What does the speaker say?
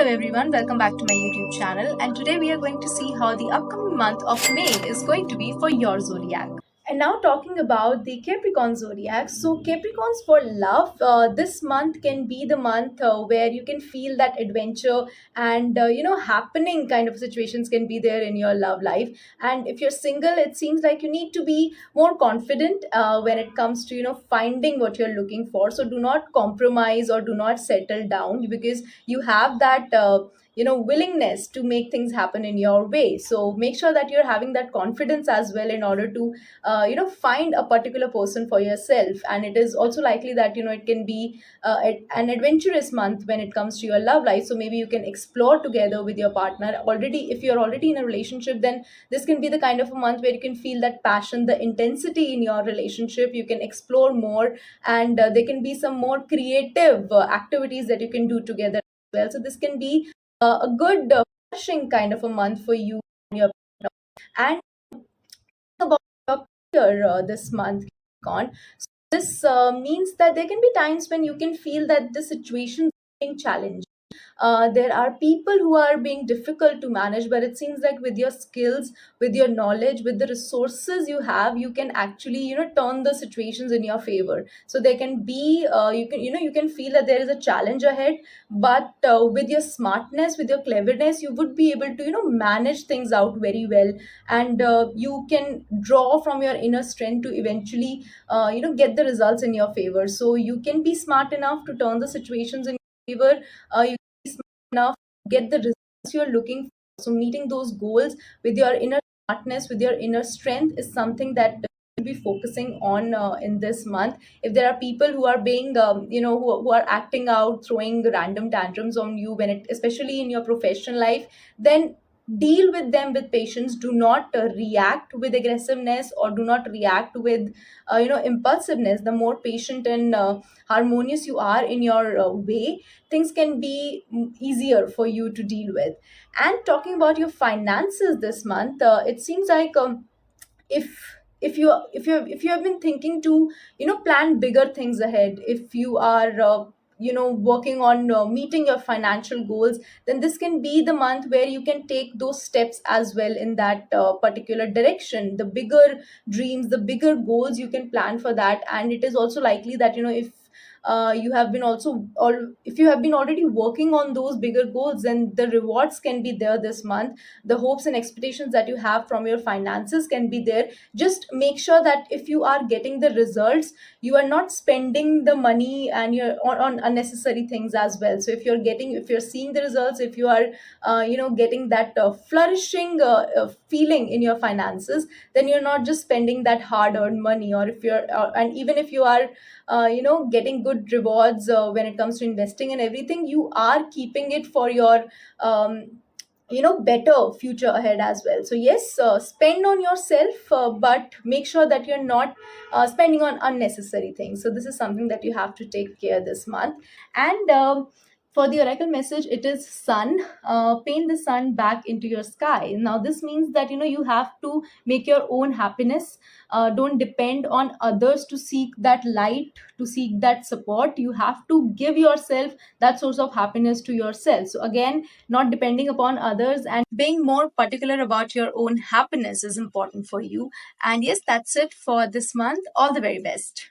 everyone, welcome back to my YouTube channel, and today we are going to see how the upcoming month of May is going to be for your zodiac. And now talking about the Capricorn zodiac. So Capricorns for love, this month can be the month where you can feel that adventure and happening kind of situations can be there in your love life. And if you're single, it seems like you need to be more confident when it comes to finding what you're looking for. So do not compromise or do not settle down because you have that willingness to make things happen in your way. So make sure that you're having that confidence as well in order to find a particular person for yourself. And it is also likely that it can be an adventurous month when it comes to your love life. So maybe you can explore together with your partner. Already, if you're already in a relationship, then this can be the kind of a month where you can feel that passion, the intensity in your relationship. You can explore more, and there can be some more creative activities that you can do together as well. So this can be a good pushing kind of a month for you and your partner. And about your career this month gone. So this means that there can be times when you can feel that the situation is being challenging. There are people who are being difficult to manage, but it seems like with your skills, with your knowledge, with the resources you have, you can actually turn the situations in your favor. So there can be you can feel that there is a challenge ahead, but with your smartness, with your cleverness, you would be able to manage things out very well. And you can draw from your inner strength to eventually get the results in your favor. So you can be smart enough to turn the situations in your favor. You can be smart enough to get the results you're looking for. So meeting those goals with your inner smartness, with your inner strength, is something that you'll be focusing on in this month. If there are people who are being who are acting out, throwing random tantrums on you when it, especially in your professional life, then deal with them with patience. Do not react with aggressiveness, or do not react with impulsiveness. The more patient and harmonious you are in your way, things can be easier for you to deal with. And talking about your finances this month, it seems like if you have been thinking to plan bigger things ahead, if you are working on meeting your financial goals, then this can be the month where you can take those steps as well in that particular direction. The bigger dreams, the bigger goals, you can plan for that. And it is also likely that if you have been also, or if you have been already working on those bigger goals, then the rewards can be there this month. The hopes and expectations that you have from your finances can be there. Just make sure that if you are getting the results, you are not spending the money and you're on unnecessary things as well. So if you're seeing the results, if you are getting that flourishing feeling in your finances, then you're not just spending that hard earned money. Or if you're and even if you are getting good rewards when it comes to investing and everything, you are keeping it for your better future ahead as well. So yes, spend on yourself, but make sure that you're not spending on unnecessary things. So this is something that you have to take care this month. And for the oracle message, it is sun. Paint the sun back into your sky. Now this means that you have to make your own happiness. Don't depend on others to seek that light, to seek that support. You have to give yourself that source of happiness to yourself. So again, not depending upon others and being more particular about your own happiness is important for you. And yes, that's it for this month. All the very best.